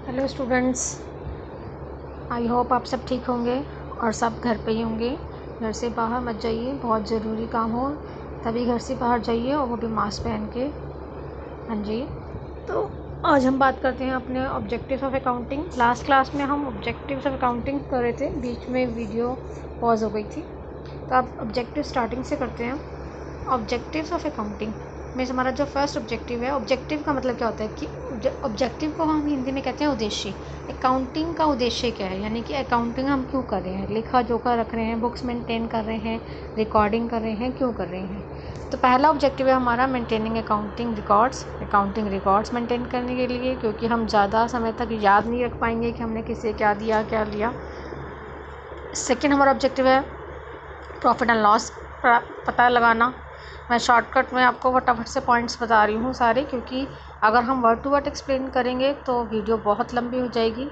Hello students, I hope आप सब ठीक होंगे और सब घर पे ही होंगे। घर से बाहर मत जाइए, बहुत ज़रूरी काम हो तभी घर से बाहर जाइए, और वो भी मास्क पहन के। हाँ जी, तो आज हम बात करते हैं अपने objectives of accounting. Last class में हम ऑब्जेक्टिव्स ऑफ अकाउंटिंग कर रहे थे, बीच में वीडियो पॉज हो गई थी, तो अब ऑब्जेक्टिव स्टार्टिंग से करते हैं। ऑब्जेक्टिव्स ऑफ अकाउंटिंग में हमारा जो फर्स्ट ऑब्जेक्टिव है, ऑब्जेक्टिव का मतलब क्या होता है कि ऑब्जेक्टिव को हम हिंदी में कहते हैं उद्देश्य। अकाउंटिंग का उद्देश्य क्या है, यानी कि अकाउंटिंग हम क्यों कर रहे हैं, लेखा जोखा रख रहे हैं, बुक्स मेंटेन कर रहे हैं, रिकॉर्डिंग कर रहे हैं, क्यों कर रहे हैं। तो पहला ऑब्जेक्टिव है हमारा मेंटेनिंग अकाउंटिंग रिकॉर्ड्स मेंटेन करने के लिए, क्योंकि हम ज़्यादा समय तक याद नहीं रख पाएंगे कि हमने किसे क्या दिया क्या लिया। सेकेंड हमारा ऑब्जेक्टिव है प्रॉफिट एंड लॉस पता लगाना। मैं शॉर्टकट में आपको फटाफट से पॉइंट्स बता रही हूँ सारे, क्योंकि अगर हम वर्ड टू वर्ड एक्सप्लेन करेंगे तो वीडियो बहुत लंबी हो जाएगी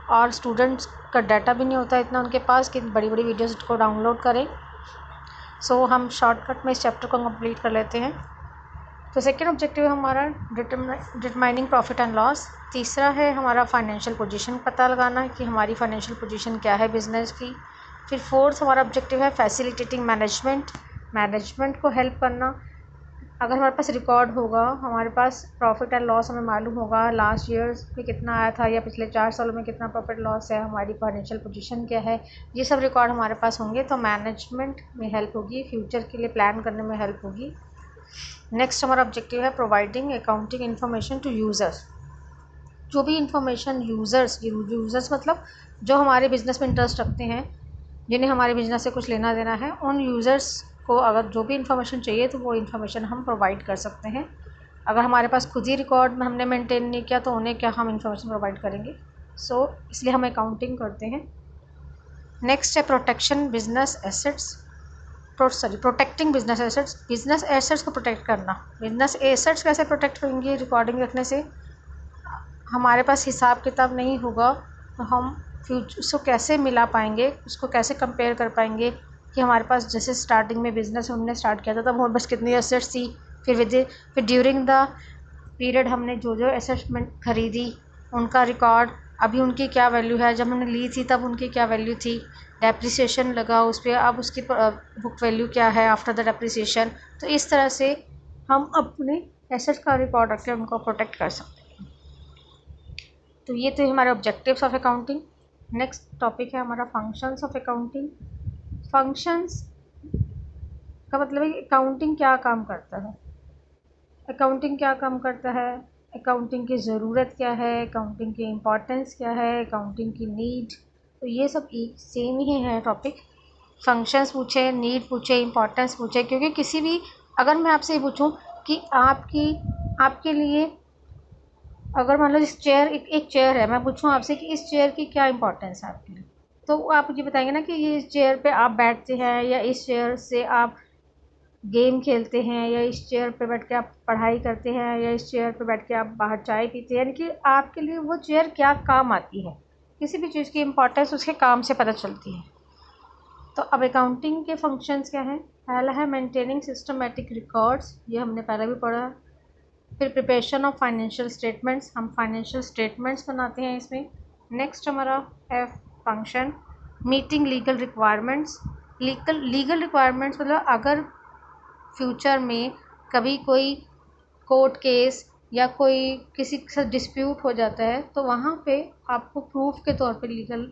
और स्टूडेंट्स का डाटा भी नहीं होता इतना उनके पास कि बड़ी बड़ी वीडियोज़ को डाउनलोड करें। सो हम शॉर्टकट में इस चैप्टर को कंप्लीट कर लेते हैं। तो सेकेंड ऑब्जेक्टिव है हमारा डिटरमाइनिंग प्रॉफिट एंड लॉस। तीसरा है हमारा फाइनेंशियल पोजीशन पता लगाना कि हमारी फाइनेंशियल पोजीशन क्या है बिज़नेस की। फिर फोर्थ हमारा ऑब्जेक्टिव है फैसिलिटेटिंग मैनेजमेंट को हेल्प करना। अगर हमारे पास रिकॉर्ड होगा, हमारे पास प्रॉफिट एंड लॉस हमें मालूम होगा लास्ट ईयर में कितना आया था या पिछले 4 सालों में कितना प्रॉफिट लॉस है, हमारी फाइनेंशियल पोजीशन क्या है, ये सब रिकॉर्ड हमारे पास होंगे तो मैनेजमेंट में हेल्प होगी, फ्यूचर के लिए प्लान करने में हेल्प होगी। नेक्स्ट हमारा ऑब्जेक्टिव है providing accounting information to users. जो भी इंफॉर्मेशन यूज़र्स मतलब जो हमारे बिज़नेस में इंटरेस्ट रखते हैं, जिन्हें हमारे बिज़नेस से कुछ लेना देना है, उन यूज़र्स को अगर जो भी इंफॉर्मेशन चाहिए तो वो इंफॉर्मेशन हम प्रोवाइड कर सकते हैं। अगर हमारे पास खुद ही रिकॉर्ड में हमने मेंटेन नहीं किया तो उन्हें क्या हम इंफॉर्मेशन प्रोवाइड करेंगे। सो इसलिए हम अकाउंटिंग करते हैं। नेक्स्ट है प्रोटेक्टिंग बिजनेस एसेट्स को प्रोटेक्ट करना। बिजनेस एसेट्स कैसे प्रोटेक्ट होंगे रिकॉर्डिंग रखने से। हमारे पास हिसाब किताब नहीं होगा तो हम फ्यूचर उसको कैसे मिला पाएंगे, उसको कैसे कंपेयर कर पाएंगे कि हमारे पास जैसे स्टार्टिंग में बिज़नेस हमने स्टार्ट किया था तब हमारे पास कितनी एसेट्स थी, फिर ड्यूरिंग द पीरियड हमने जो जो एसेट्स खरीदी उनका रिकॉर्ड, अभी उनकी क्या वैल्यू है, जब हमने ली थी तब उनकी क्या वैल्यू थी, डेप्रिसिएशन लगा उस पर, अब उसकी बुक वैल्यू क्या है आफ्टर द डेप्रिसिएशन। तो इस तरह से हम अपने एसेट्स का रिकॉर्ड रख के उनको प्रोटेक्ट कर सकते हैं। तो ये तो हमारे objectives of accounting. Next topic है हमारा फंक्शंस ऑफ अकाउंटिंग। फंक्शंस का मतलब है कि अकाउंटिंग क्या काम करता है, अकाउंटिंग की ज़रूरत क्या है, अकाउंटिंग की इम्पोर्टेंस क्या है, अकाउंटिंग की नीड। तो ये सब एक सेम ही है टॉपिक। फंक्शंस पूछे, नीड पूछे, इम्पोर्टेंस पूछे, क्योंकि किसी भी अगर मैं आपसे ये पूछूं कि आपके लिए अगर मान लो इस चेयर एक चेयर है, मैं पूछूं आपसे कि इस चेयर की क्या इंपॉर्टेंस है आपके लिए, तो आप मुझे बताएंगे ना कि ये इस चेयर पे आप बैठते हैं या इस चेयर से आप गेम खेलते हैं या इस चेयर पे बैठ के आप पढ़ाई करते हैं या इस चेयर पे बैठ के आप बाहर चाय पीते हैं, यानी कि आपके लिए वो चेयर क्या काम आती है। किसी भी चीज़ की इम्पोर्टेंस उसके काम से पता चलती है। तो अब अकाउंटिंग के फंक्शंस क्या हैं। पहला है मेंटेनिंग सिस्टमेटिक रिकॉर्ड्स, ये हमने पहले भी पढ़ा। फिर प्रिपरेशन ऑफ फाइनेंशियल स्टेटमेंट्स, हम फाइनेंशियल स्टेटमेंट्स बनाते हैं इसमें। नेक्स्ट हमारा है function meeting legal requirements. Legal requirements मतलब अगर फ्यूचर में कभी कोई कोर्ट केस या कोई किसी के साथ डिस्प्यूट हो जाता है तो वहाँ पे आपको प्रूफ के तौर पे लीगल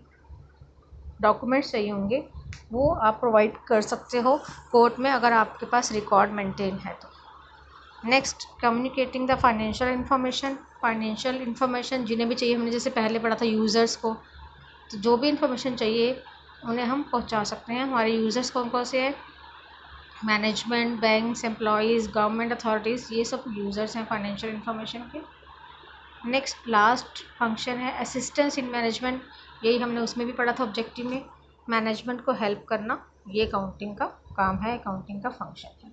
डॉक्यूमेंट्स चाहिए होंगे, वो आप प्रोवाइड कर सकते हो कोर्ट में अगर आपके पास रिकॉर्ड मेंटेन है तो। Next communicating the financial information जिन्हें भी चाहिए, हमने जैसे पहले पढ़ा था यूज़र्स को, तो जो भी इंफॉर्मेशन चाहिए उन्हें हम पहुंचा सकते हैं। हमारे यूज़र्स कौन कौन से हैं, management, banks, employees, government authorities, ये सब यूज़र्स हैं फाइनेंशियल इन्फॉर्मेशन के। नेक्स्ट लास्ट फंक्शन है असिस्टेंस इन मैनेजमेंट, यही हमने उसमें भी पढ़ा था ऑब्जेक्टिव में, मैनेजमेंट को हेल्प करना, ये अकाउंटिंग का काम है, अकाउंटिंग का फंक्शन है।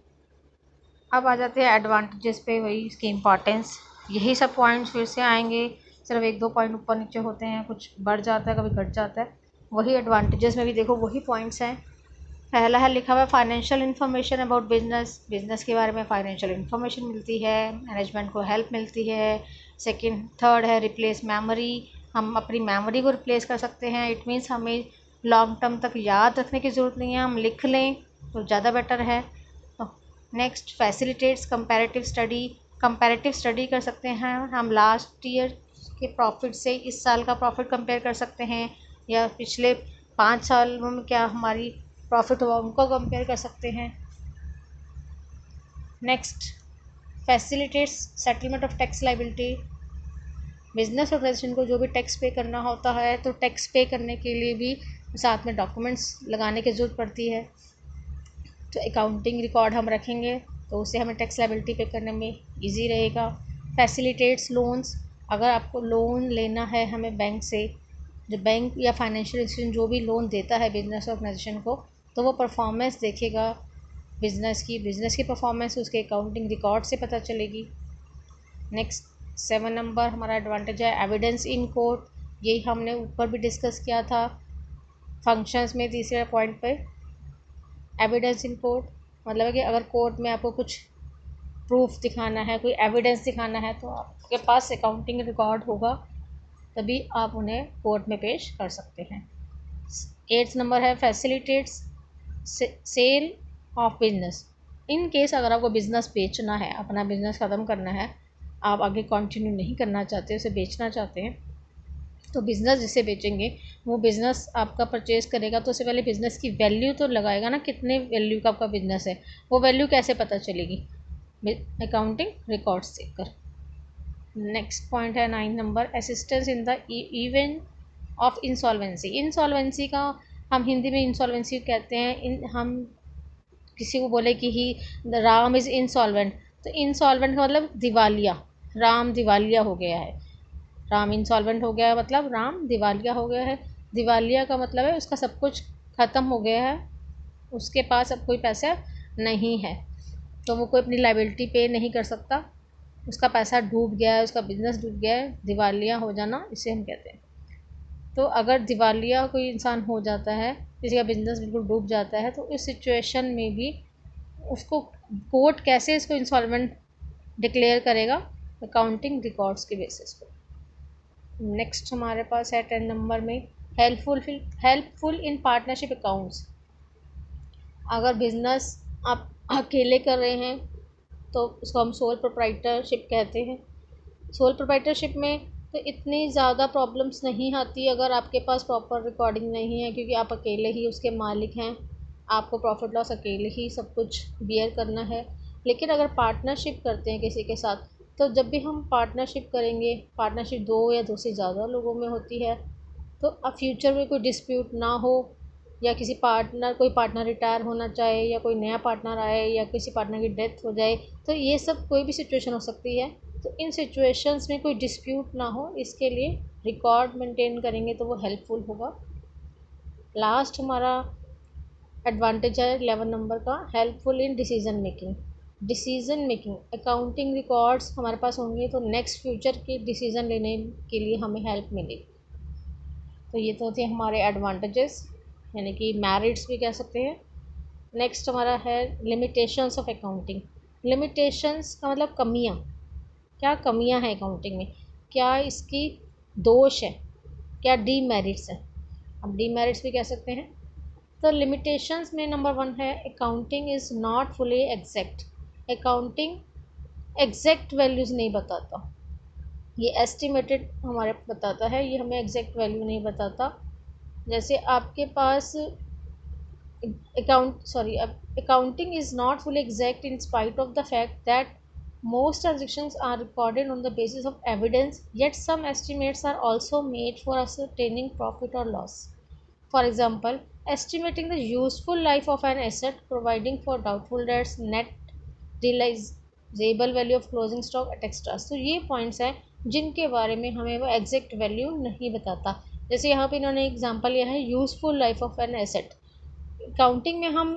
अब आ जाते हैं एडवांटेजेस पे, वही इसकी इम्पॉर्टेंस, यही सब पॉइंट्स फिर से आएंगे, सिर्फ 1-2 पॉइंट ऊपर नीचे होते हैं, कुछ बढ़ जाता है कभी घट जाता है, वही एडवांटेजेस में भी देखो वही पॉइंट्स हैं। पहला है लिखा हुआ है फाइनेंशियल इन्फॉर्मेशन अबाउट बिजनेस के बारे में फाइनेंशियल इन्फॉर्मेशन मिलती है, मैनेजमेंट को हेल्प मिलती है, सेकंड थर्ड है रिप्लेस मेमोरी, हम अपनी मेमोरी को रिप्लेस कर सकते हैं। इट मीन्स हमें लॉन्ग टर्म तक याद रखने की ज़रूरत नहीं है, हम लिख लें तो ज़्यादा बेटर है। तो नेक्स्ट फैसिलिटेट्स कंपैरेटिव स्टडी कर सकते हैं हम। लास्ट ईयर के प्रॉफिट से इस साल का प्रॉफिट कंपेयर कर सकते हैं, या पिछले 5 साल में क्या हमारी प्रॉफिट हुआ उनको कंपेयर कर सकते हैं। Next facilitates settlement of tax liability. Business organisation को जो भी टैक्स पे करना होता है तो टैक्स पे करने के लिए भी साथ में डॉक्यूमेंट्स लगाने की ज़रूरत पड़ती है। तो अकाउंटिंग रिकॉर्ड हम रखेंगे तो उससे हमें टैक्स लाइबिलिटी पे करने में इजी रहेगा। फैसिलिटेट्स लोन्स, अगर आपको लोन लेना है हमें बैंक से, जो बैंक या फाइनेंशियल इंस्टीट्यूशन जो भी लोन देता है बिजनेस ऑर्गेनाइजेशन को, तो वो परफॉर्मेंस देखेगा बिजनेस की परफॉर्मेंस उसके अकाउंटिंग रिकॉर्ड से पता चलेगी। नेक्स्ट 7 नंबर हमारा एडवांटेज है एविडेंस इन कोर्ट। यही हमने ऊपर भी डिस्कस किया था फंक्शंस में, तीसरे पॉइंट पे एविडेंस इन कोर्ट मतलब है कि अगर कोर्ट में आपको कुछ प्रूफ दिखाना है, कोई एविडेंस दिखाना है, तो आपके पास अकाउंटिंग रिकॉर्ड होगा, तभी आप उन्हें कोर्ट में पेश कर सकते हैं। 8 नंबर है facilitates sale of business. In case अगर आपको बिज़नेस बेचना है, अपना बिज़नेस ख़त्म करना है, आप आगे कंटिन्यू नहीं करना चाहते, उसे बेचना चाहते हैं, तो बिज़नेस जिसे बेचेंगे वो बिज़नेस आपका परचेज करेगा तो उससे पहले बिज़नेस की वैल्यू तो लगाएगा ना, कितने वैल्यू का आपका बिज़नेस है, वो वैल्यू कैसे पता चलेगी? अकाउंटिंग रिकॉर्ड्स देखकर। नेक्स्ट पॉइंट है 9 number assistance in the event of insolvency. Insolvency का हम हिंदी में इंसॉल्वेंसी कहते हैं। हम किसी को बोले कि ही राम इज़ इंसॉल्वेंट, तो इंसॉल्वेंट का मतलब दिवालिया, राम दिवालिया हो गया है। राम इंसॉल्वेंट हो गया है मतलब राम दिवालिया हो गया है। दिवालिया का मतलब है उसका सब कुछ ख़त्म हो गया है, उसके पास अब कोई पैसा नहीं है, तो वो कोई अपनी लाइबिलिटी पे नहीं कर सकता, उसका पैसा डूब गया है, उसका बिजनेस डूब गया है। दिवालिया हो जाना इसे हम कहते हैं। तो अगर दिवालिया कोई इंसान हो जाता है, किसी का बिजनेस बिल्कुल डूब जाता है, तो इस सिचुएशन में भी उसको कोर्ट कैसे इसको इंसॉल्वेंट डिक्लेयर करेगा? अकाउंटिंग रिकॉर्ड्स के बेसिस पर। नेक्स्ट हमारे पास है 10 नंबर में हेल्पफुल इन पार्टनरशिप अकाउंट्स। अगर बिजनेस आप अकेले कर रहे हैं तो उसको हम सोल प्रोप्राइटरशिप कहते हैं। सोल प्रोप्राइटरशिप में तो इतनी ज़्यादा प्रॉब्लम्स नहीं आती अगर आपके पास प्रॉपर रिकॉर्डिंग नहीं है, क्योंकि आप अकेले ही उसके मालिक हैं, आपको प्रॉफिट लॉस अकेले ही सब कुछ बियर करना है। लेकिन अगर पार्टनरशिप करते हैं किसी के साथ, तो जब भी हम पार्टनरशिप करेंगे, पार्टनरशिप 2 या 2 से ज़्यादा लोगों में होती है, तो अब फ्यूचर में कोई डिस्प्यूट ना हो, या कोई पार्टनर रिटायर होना चाहे, या कोई नया पार्टनर आए, या किसी पार्टनर की डेथ हो जाए, तो ये सब कोई भी सिचुएशन हो सकती है। तो इन सिचुएशंस में कोई डिस्प्यूट ना हो, इसके लिए रिकॉर्ड मेंटेन करेंगे तो वो हेल्पफुल होगा। लास्ट हमारा एडवांटेज है 11 नंबर का helpful in decision making. Accounting records हमारे पास होंगे तो नेक्स्ट फ्यूचर के डिसीज़न लेने के लिए हमें हेल्प मिलेगी। तो ये तो थे हमारे एडवांटेजेस, यानी कि मेरिट्स भी कह सकते हैं। नेक्स्ट हमारा है लिमिटेशंस ऑफ अकाउंटिंग। लिमिटेशंस का मतलब कमियाँ, क्या कमियाँ हैं अकाउंटिंग में, क्या इसकी दोष है, क्या डीमेरिट्स हैं, अब डीमेरिट्स भी कह सकते हैं। तो लिमिटेशंस में नंबर 1 है accounting is not fully exact. Accounting exact values नहीं बताता, ये एस्टिमेटेड हमारे बताता है, ये हमें एग्जैक्ट वैल्यू नहीं बताता। जैसे आपके पास accounting is not fully exact in spite of the fact that most transactions are recorded on the basis of evidence, yet some estimates are also made for ascertaining profit or loss. For example, estimating the useful life of an asset, providing for doubtful debts, net realizable value of closing stock, etc. तो ये points हैं जिनके बारे में हमें वो exact value नहीं बताता। जैसे यहाँ पे इन्होंने एग्जांपल लिया है useful life of an asset. Counting में हम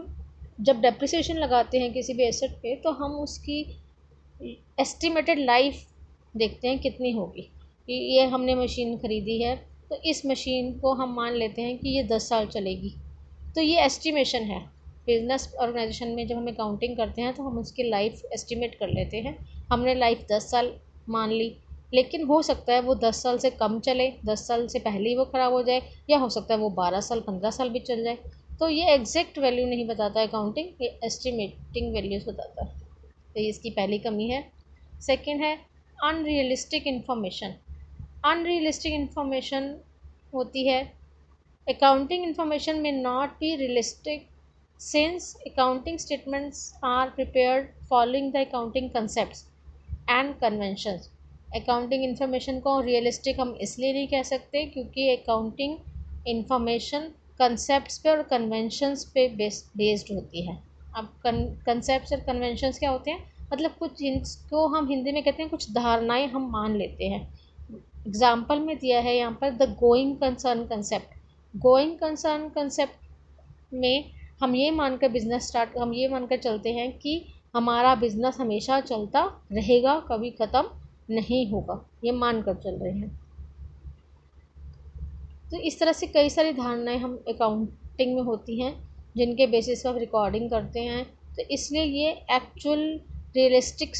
जब डेप्रिसिएशन लगाते हैं किसी भी एसेट पे, तो हम उसकी एस्टिमेटेड लाइफ देखते हैं कितनी होगी, कि ये हमने मशीन ख़रीदी है तो इस मशीन को हम मान लेते हैं कि ये 10 साल चलेगी, तो ये एस्टिमेशन है। बिजनेस ऑर्गेनाइजेशन में जब हम अकाउंटिंग करते हैं तो हम उसकी लाइफ एस्टिमेट कर लेते हैं, हमने लाइफ 10 साल मान ली, लेकिन हो सकता है वो 10 साल से कम चले, 10 साल से पहले ही वो ख़राब हो जाए, या हो सकता है वो 12 साल 15 साल भी चल जाए। तो ये एग्जैक्ट वैल्यू नहीं बताता अकाउंटिंग, ये एस्टिमेटिंग वैल्यूज़ बताता है। तो ये इसकी पहली कमी है। सेकंड है अनरियलिस्टिक इन्फॉर्मेशन। अनरियलिस्टिक इन्फॉर्मेशन होती है accounting information may not be realistic since accounting statements are prepared following the accounting concepts and conventions। accounting information को realistic हम इसलिए नहीं कह सकते क्योंकि accounting information concepts पे और conventions पे based होती है। अब concepts और conventions क्या होते हैं, मतलब कुछ जिनको हम हिंदी में कहते हैं कुछ धारणाएं हम मान लेते हैं। एग्जाम्पल में दिया है यहाँ पर the going concern concept. Going concern concept में हम ये मानकर चलते हैं कि हमारा बिजनेस हमेशा चलता रहेगा, कभी ख़त्म नहीं होगा, ये मानकर चल रहे हैं। तो इस तरह से कई सारी धारणाएं हम अकाउंटिंग में होती हैं जिनके बेसिस पर रिकॉर्डिंग करते हैं। तो इसलिए ये एक्चुअल रियलिस्टिक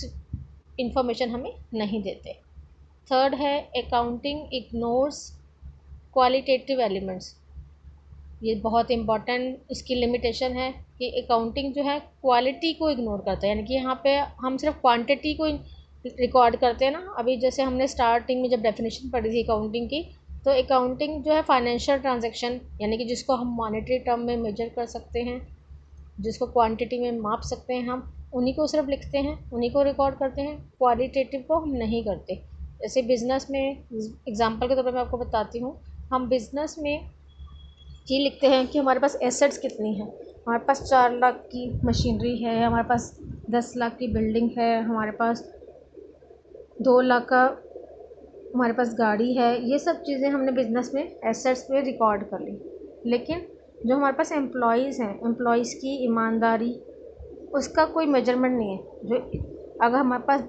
इंफॉर्मेशन हमें नहीं देते। थर्ड है अकाउंटिंग इग्नोर्स क्वालिटेटिव एलिमेंट्स। ये बहुत इम्पॉर्टेंट इसकी लिमिटेशन है कि अकाउंटिंग जो है क्वालिटी को इग्नोर करता है, यानी कि यहाँ पे हम सिर्फ क्वांटिटी को रिकॉर्ड करते हैं ना। अभी जैसे हमने स्टार्टिंग में जब डेफिनेशन पढ़ी थी अकाउंटिंग की, तो अकाउंटिंग जो है फाइनेंशियल ट्रांजैक्शन, यानी कि जिसको हम मॉनेटरी टर्म में मेजर कर सकते हैं, जिसको क्वांटिटी में माप सकते हैं, हम उन्हीं को सिर्फ लिखते हैं, उन्हीं को रिकॉर्ड करते हैं, क्वालिटेटिव को हम नहीं करते। जैसे बिज़नेस में एग्जांपल के तौर पर मैं आपको बताती हूँ, हम बिज़नेस में ये लिखते हैं कि हमारे पास एसेट्स कितनी हैं। हमारे पास 4 लाख की मशीनरी है, हमारे पास 10 लाख की बिल्डिंग है, हमारे पास 2 लाख का हमारे पास गाड़ी है। ये सब चीज़ें हमने बिज़नेस में एसेट्स पे रिकॉर्ड कर ली। लेकिन जो हमारे पास एम्प्लॉइज़ हैं, एम्प्लॉइज़ की ईमानदारी, उसका कोई मेजरमेंट नहीं है। जो अगर हमारे पास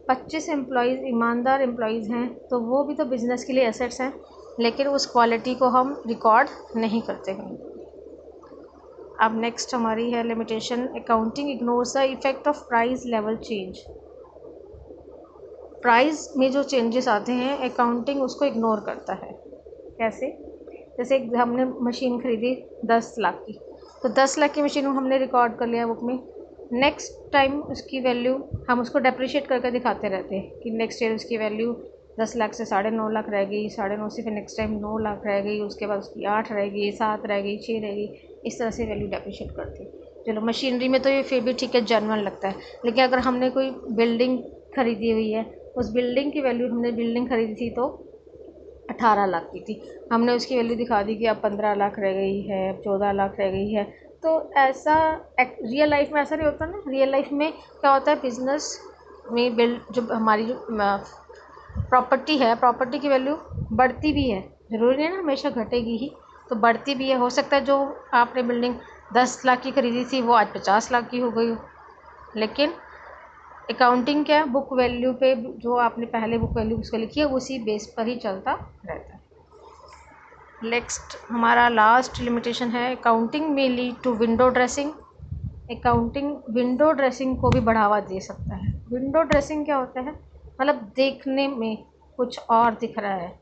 25 एम्प्लॉइज़ ईमानदार एम्प्लॉइज़ हैं तो वो भी तो बिज़नेस के लिए एसेट्स हैं, लेकिन उस क्वालिटी को हम रिकॉर्ड नहीं करते हैं। अब नेक्स्ट हमारी है limitation accounting ignores the effect of price level change. Price में जो चेंजेस आते हैं अकाउंटिंग उसको इग्नोर करता है। कैसे? जैसे हमने मशीन खरीदी 10 लाख की, तो 10 लाख की मशीन हमने रिकॉर्ड कर लिया बुक में। नेक्स्ट टाइम उसकी वैल्यू हम उसको डेप्रिशिएट करके दिखाते रहते हैं कि नेक्स्ट ईयर उसकी वैल्यू 10 लाख से 9.5 लाख रह गई, 9.5 से फिर नेक्स्ट टाइम 9 लाख रह गई, उसके बाद उसकी 8 रह गई, 7 रह गई, 6 रह गई। इस तरह से वैल्यू डेप्रिशिएट करती है। चलो मशीनरी में तो ये फिर भी ठीक है, जनरल लगता है। लेकिन अगर हमने कोई बिल्डिंग खरीदी हुई है, उस बिल्डिंग की वैल्यू, हमने बिल्डिंग खरीदी थी तो 18 लाख की थी, हमने उसकी वैल्यू दिखा दी कि अब 15 लाख रह गई है, अब 14 लाख रह गई है। तो ऐसा रियल लाइफ में ऐसा नहीं होता ना। रियल लाइफ में क्या होता है, बिजनेस में जो हमारी जो प्रॉपर्टी है, प्रॉपर्टी की वैल्यू बढ़ती भी है, ज़रूरी नहीं ना हमेशा घटेगी ही, तो बढ़ती भी है। हो सकता है जो आपने बिल्डिंग 10 लाख की खरीदी थी वो आज 50 लाख की हो गई हो। लेकिन अकाउंटिंग क्या है, बुक वैल्यू पे जो आपने पहले बुक वैल्यू उसको लिखी है उसी बेस पर ही चलता रहता है। नेक्स्ट हमारा लास्ट लिमिटेशन है अकाउंटिंग में lead to window dressing. Accounting window dressing को भी बढ़ावा दे सकता है। विंडो ड्रेसिंग क्या होता है, मतलब देखने में कुछ और दिख रहा है।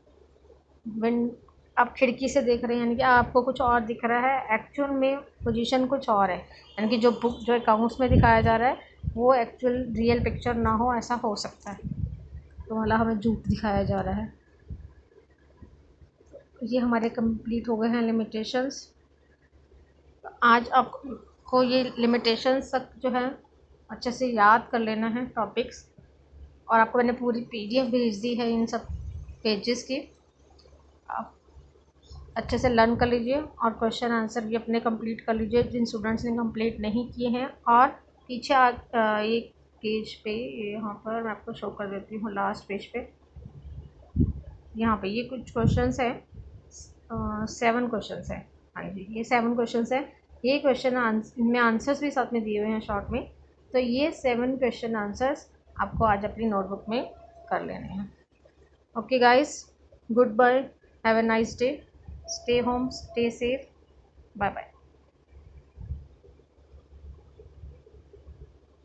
आप खिड़की से देख रहे हैं यानी कि आपको कुछ और दिख रहा है, एक्चुअल में पोजीशन कुछ और है, यानी कि जो बुक जो अकाउंट्स में दिखाया जा रहा है वो एक्चुअल रियल पिक्चर ना हो, ऐसा हो सकता है। तो मतलब हमें झूठ दिखाया जा रहा है। ये हमारे कंप्लीट हो गए हैं लिमिटेशंस। आज आपको ये लिमिटेशंस तक जो है अच्छे से याद कर लेना है टॉपिक्स, और आपको मैंने पूरी पीडीएफ भेज दी है इन सब पेजेस की। आप अच्छे से लर्न कर लीजिए और क्वेश्चन आंसर भी अपने कंप्लीट कर लीजिए जिन स्टूडेंट्स ने कंप्लीट नहीं किए हैं। और पीछे एक पेज पे, यहाँ पर मैं आपको शो कर देती हूँ, लास्ट पेज पे यहाँ पे ये कुछ क्वेश्चंस हैं, 7 क्वेश्चंस हैं। हाँ जी, ये 7 क्वेश्चंस हैं। ये क्वेश्चन इनमें आंसर्स भी साथ में दिए हुए हैं शॉर्ट में। तो ये 7 क्वेश्चन आंसर्स आपको आज अपनी नोटबुक में कर लेने हैं। Okay guys, good bye, have a nice day, stay home, stay safe, bye bye.